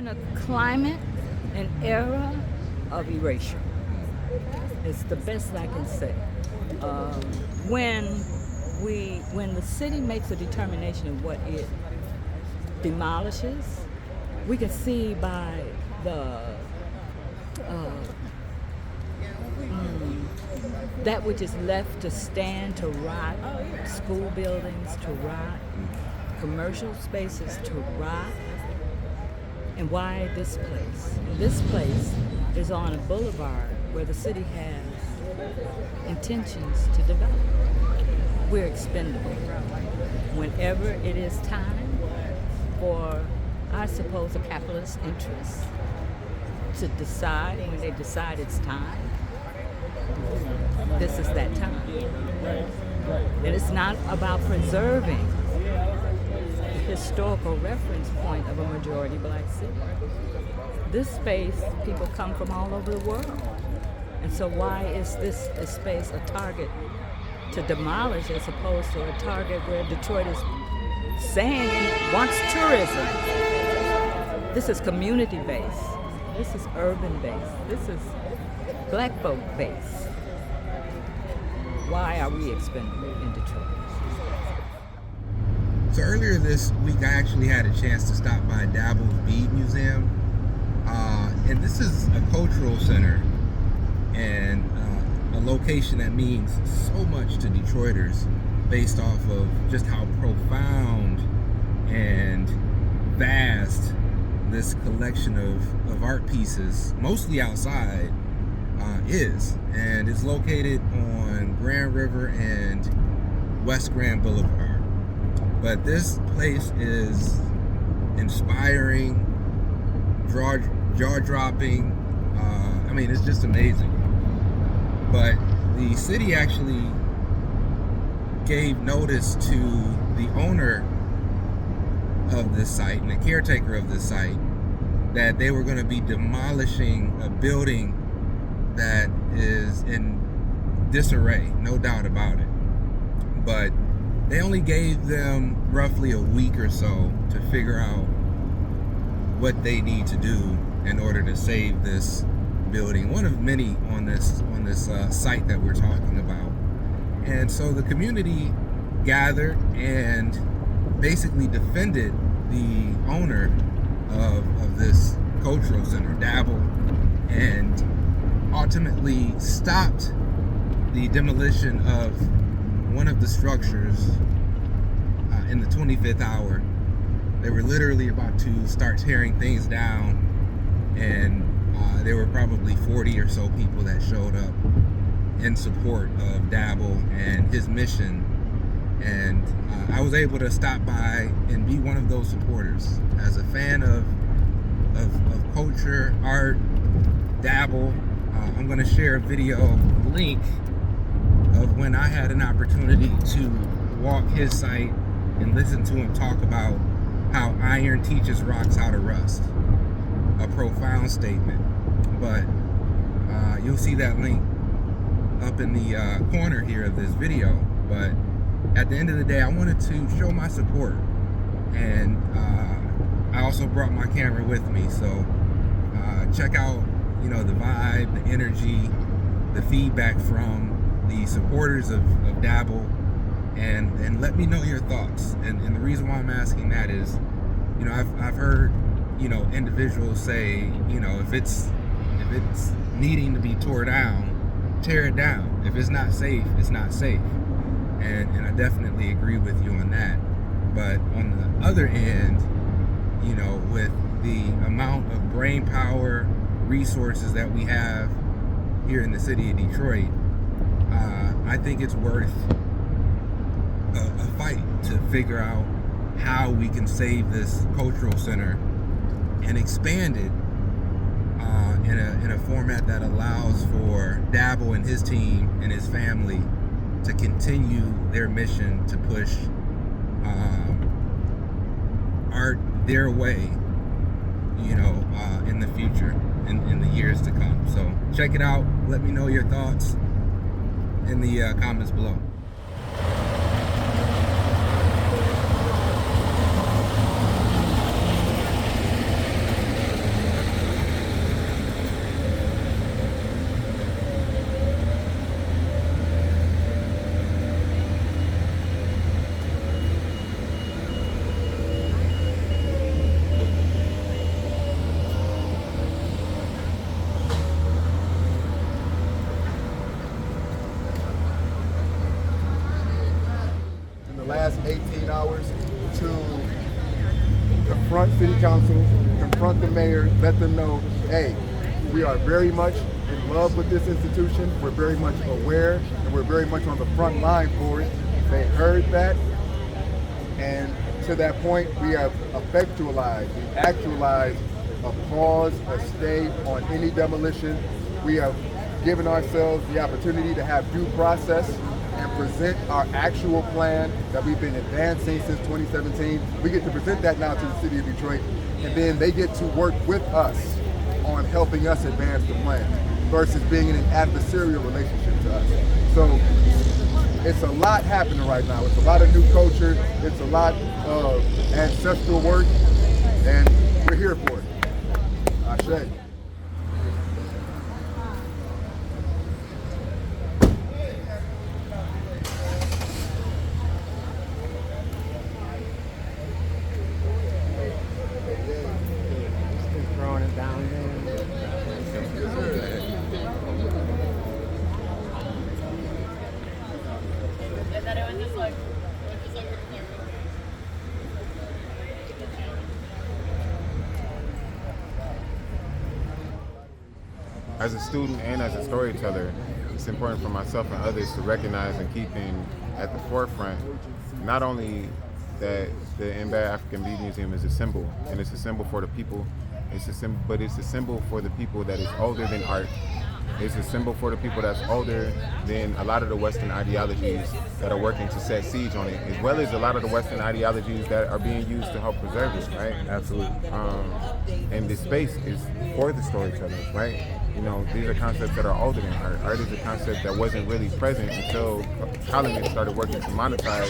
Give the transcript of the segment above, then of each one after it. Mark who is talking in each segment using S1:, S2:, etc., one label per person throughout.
S1: in a climate, an era of erasure. It's the best I can say. When the city makes a determination of what it demolishes, we can see by the that which is left to stand, to rot, school buildings to rot, commercial spaces to rot. And why this place? This place is on a boulevard where the city has intentions to develop. We're expendable. Whenever it is time for, I suppose, a capitalist interest to decide, when they decide it's time, this is that time. And it's not about preserving the historical reference point of a majority black city. This space, people come from all over the world. And so why is this space a target to demolish as opposed to a target where Detroit is saying it wants tourism? This is community-based. This is urban-based. This is black folk-based. Why are we expendable in Detroit?
S2: So earlier this week, I actually had a chance to stop by Dabl's Bead Museum. And this is a cultural center and a location that means so much to Detroiters based off of just how profound and vast this collection of art pieces, mostly outside, is. And it's located on Grand River and West Grand Boulevard. But this place is inspiring, jaw-dropping. I mean, it's just amazing. But the city actually gave notice to the owner of this site and the caretaker of this site that they were going to be demolishing a building that is in disarray, no doubt about it. But they only gave them roughly a week or so to figure out what they need to do in order to save this building, one of many on this site that we're talking about. And so the community gathered and basically defended the owner of this cultural center, Dabl, and ultimately stopped the demolition of one of the structures in the 25th hour. They were literally about to start tearing things down, and there were probably 40 or so people that showed up in support of Dabl and his mission. And I was able to stop by and be one of those supporters. As a fan of culture, art, Dabl, I'm going to share a video link of when I had an opportunity to walk his site and listen to him talk about how iron teaches rocks how to rust. A profound statement. But you'll see that link up in the corner here of this video. But at the end of the day, I wanted to show my support, and I also brought my camera with me. So check out, the vibe, the energy, the feedback from the supporters of Dabl, and let me know your thoughts. And the reason why I'm asking that is, I've heard individuals say, if it's needing to be tore down, tear it down. If it's not safe, it's not safe. And I definitely agree with you on that. But on the other end, with the amount of brain power, resources that we have here in the city of Detroit, I think it's worth a fight to figure out how we can save this cultural center and expand it in a format that allows for Dabl and his team and his family to continue their mission to push art their way, in the future, in the years to come. So check it out. Let me know your thoughts in the comments below.
S3: meetings, confront the mayor, let them know, hey, we are very much in love with this institution. We're very much aware, and we're very much on the front line for it. They heard that, and to that point, we have actualized a pause, a stay on any demolition. We have given ourselves the opportunity to have due process and present our actual plan that we've been advancing since 2017. We get to present that now to the city of Detroit, and then they get to work with us on helping us advance the plan versus being in an adversarial relationship to us. So it's a lot happening right now. It's a lot of new culture. It's a lot of ancestral work, and we're here for it. Ashe.
S4: Throwing it down there.
S5: As a student and as a storyteller, it's important for myself and others to recognize and keep at the forefront not only that the MBAD African Bead Museum is a symbol, and it's a symbol for the people. But it's a symbol for the people that is older than art. It's a symbol for the people that's older than a lot of the Western ideologies that are working to set siege on it, as well as a lot of the Western ideologies that are being used to help preserve it, right?
S2: Absolutely.
S5: And this space is for the storytellers, right? You know, these are concepts that are older than art. Art is a concept that wasn't really present until colonists started working to monetize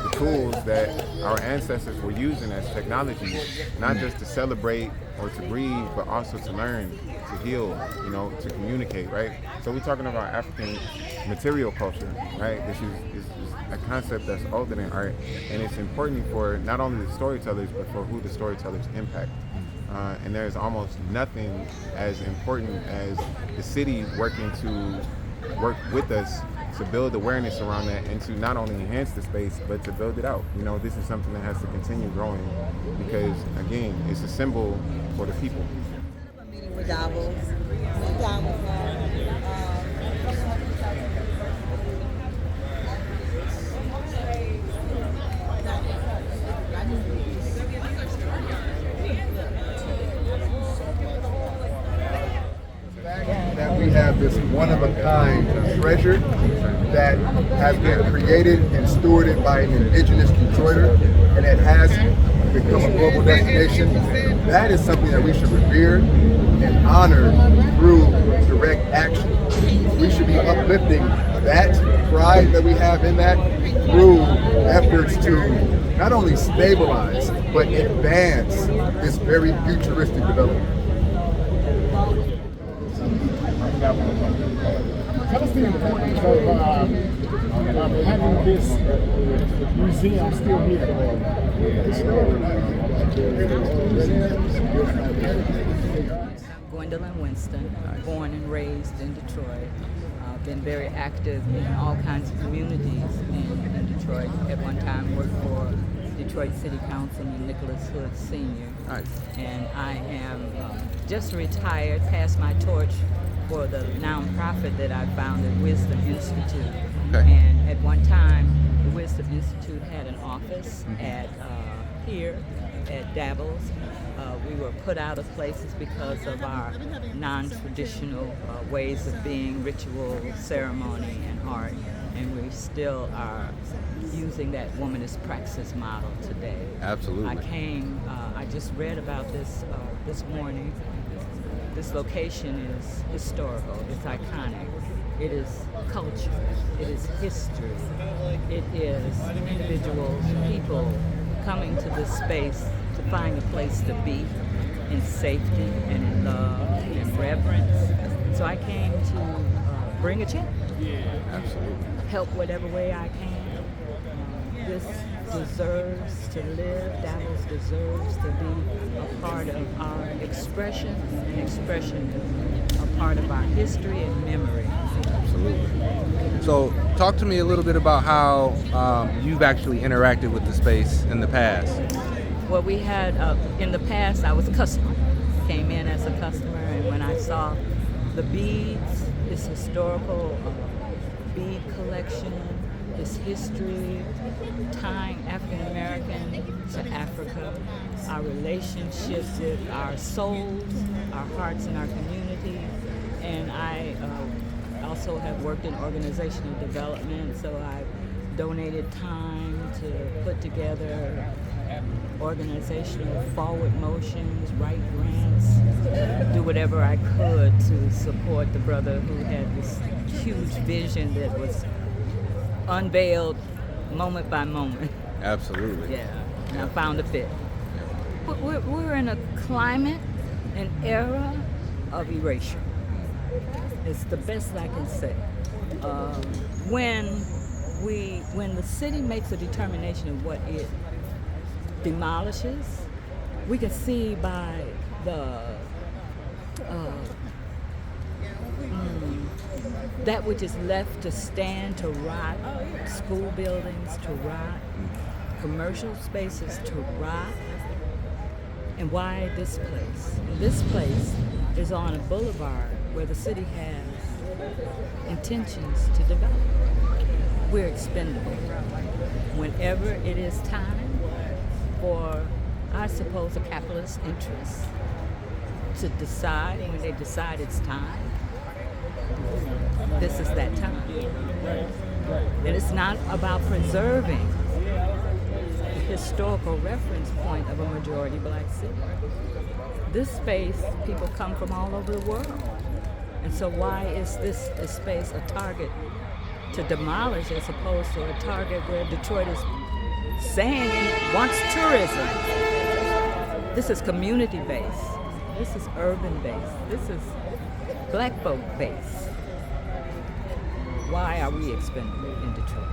S5: the tools that our ancestors were using as technology, not just to celebrate or to breathe, but also to learn, to heal, you know, to communicate, right? So we're talking about African material culture, right? This is a concept that's older than art, and it's important for not only the storytellers, but for who the storytellers impact. And there's almost nothing as important as the city working to work with us to build awareness around that and to not only enhance the space, but to build it out. You know, this is something that has to continue growing because, again, it's a symbol for the people.
S6: A meeting with Dabl. Sit down with her.
S3: That we have this one-of-a-kind treasure that has been created and stewarded by an indigenous Detroiter, and it has become a global destination. That is something that we should revere and honor through direct action. We should be uplifting that pride that we have in that through efforts to not only stabilize, but advance this very futuristic development.
S7: Tell us the importance of having this museum still here.
S1: Gwendolyn Winston, born and raised in Detroit. Been very active in all kinds of communities in Detroit. At one time worked for Detroit City Councilman Nicholas Hood Sr.
S2: Nice.
S1: And I am just retired, passed my torch for the nonprofit that I founded, Wisdom Institute.
S2: Okay.
S1: And at one time, the Wisdom Institute had an office at here at Dabls. We were put out of places because of our non-traditional ways of being, ritual, ceremony, and art. And we still are using that womanist praxis model today.
S2: Absolutely.
S1: I just read about this this morning. This location is historical, it's iconic, it is culture, it is history, it is individuals, people coming to this space to find a place to be in safety and in love and reverence. So I came to bring a check.
S2: Absolutely.
S1: Help whatever way I can. This deserves to live. Dabls deserves to be a part of our expression. And expression is a part of our history and memory.
S2: Absolutely. So talk to me a little bit about how you've actually interacted with the space in the past.
S1: Well, we had, in the past, I was a customer. Came in as a customer, and when I saw the beads, his historical bead collection, his history, tying African American to Africa, our relationships with our souls, our hearts, and our community. And I also have worked in organizational development, so I donated time to put together organizational forward motions, write grants, do whatever I could to support the brother who had this huge vision that was unveiled moment by moment.
S2: Absolutely.
S1: Yeah, and I found a fit. But we're in a climate, an era of erasure. It's the best I can say. When the city makes a determination of what it demolishes, we can see by the that which is left to stand, to rot, school buildings to rot, commercial spaces to rot. And why this place? And this place is on a boulevard where the city has intentions to develop. We're expendable. Whenever it is time for, I suppose, a capitalist interest to decide, when they decide it's time, this is that time. And it's not about preserving the historical reference point of a majority black city. This space, people come from all over the world. And so why is this a space, a target to demolish, as opposed to a target where Detroit is saying it wants tourism? This is community-based. This is urban-based. This is black folk-based. Why are we expendable in Detroit?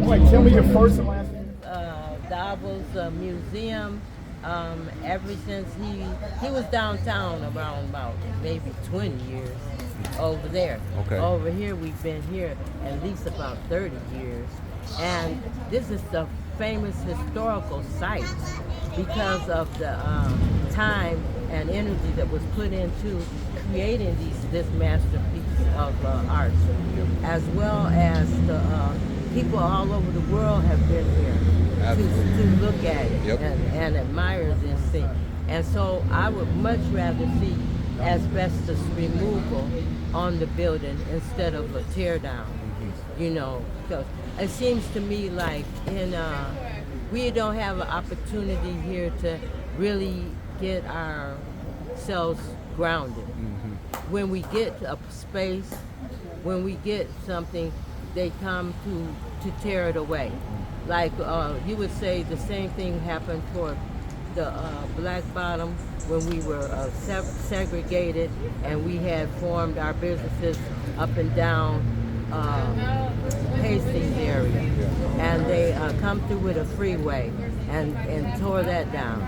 S7: Wait, tell me your first and last name.
S6: Dabl's museum. Ever since he was downtown around about maybe 20 years over there.
S2: Okay.
S6: Over here, we've been here at least about 30 years. And this is the famous historical site because of the time and energy that was put into creating this masterpiece of art, as well as the people all over the world have been here to look at it and admire this thing. And so I would much rather see asbestos removal on the building instead of a tear down. You know, because it seems to me like we don't have an opportunity here to really get ourselves grounded. When we get a space, when we get something, they come to tear it away. Like you would say the same thing happened for the Black Bottom when we were segregated and we had formed our businesses up and down Hastings area, and they come through with a freeway and tore that down.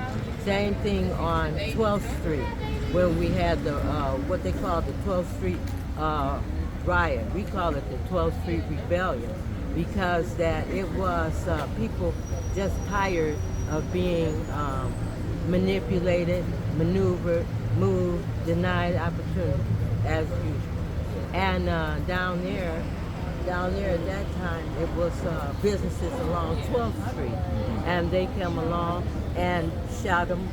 S6: Same thing on 12th Street when we had the what they call the 12th Street riot. We call it the 12th Street Rebellion because that it was people just tired of being manipulated, maneuvered, moved, denied opportunity as usual. And down there at that time, it was businesses along 12th Street. And they came along and shot them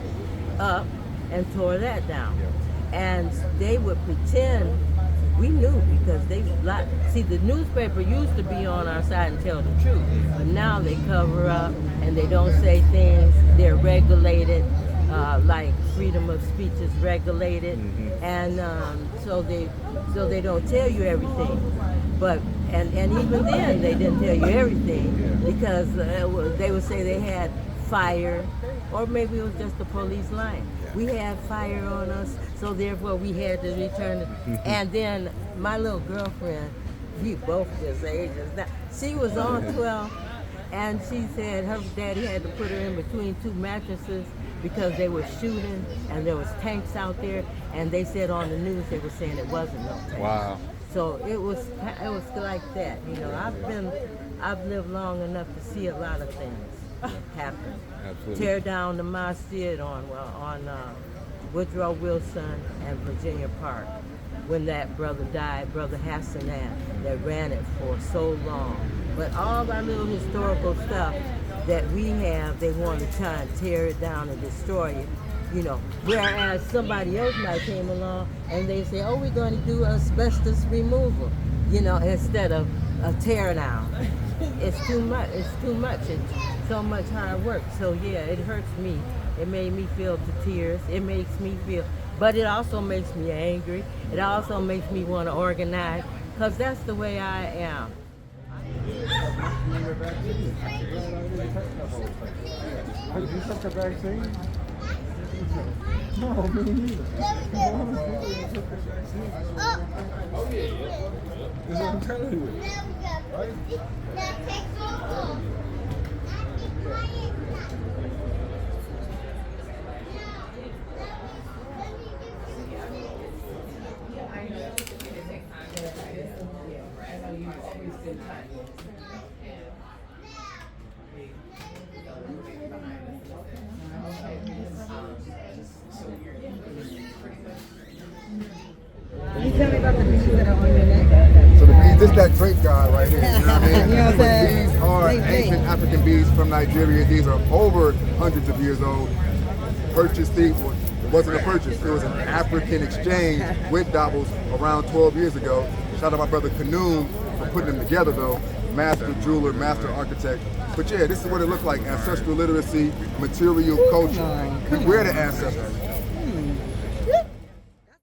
S6: up and tore that down. And they would pretend we knew because they see the newspaper used to be on our side and tell the truth, but now they cover up and they don't say things. They're regulated, like freedom of speech is regulated, and so they don't tell you everything. But and even then they didn't tell you everything because they would say they had fire, or maybe it was just the police line. We had fire on us, so therefore we had to return it. And then my little girlfriend, we both just ages now, she was on 12, and she said her daddy had to put her in between two mattresses because they were shooting and there was tanks out there, and they said on the news they were saying it wasn't no tanks.
S2: Wow.
S6: So it was like that. You know, I've lived long enough to see a lot of things happen.
S2: Absolutely.
S6: Tear down the masjid on Woodrow Wilson and Virginia Park. When that brother died, Brother Hassanan, that ran it for so long. But all our little historical stuff that we have, they want to try and tear it down and destroy it. You know, whereas somebody else might came along and they say, oh, we're going to do asbestos removal, you know, instead of a tear down. It's too much. It's too much. It's so much hard work. So yeah, it hurts me. It made me feel to tears. It makes me feel, but it also makes me angry. It also makes me want to organize, because that's the way I am.
S7: Did you took the vaccine? No, me neither. Oh yeah. That's what I'm telling you. Right?
S4: Can you tell me about the beads that are on your neck?
S3: So the beads, this that Drake guy right here. You know what I mean?
S4: You know what I'm
S3: But
S4: saying?
S3: these are ancient African beads from Nigeria. These are over hundreds of years old. Purchased these. It wasn't a purchase. It was an African exchange with Dabls around 12 years ago. Shout out my brother Kanoom for putting them together though. Master jeweler, master architect. But yeah, this is what it looked like. Ancestral literacy, material culture. We're the ancestors.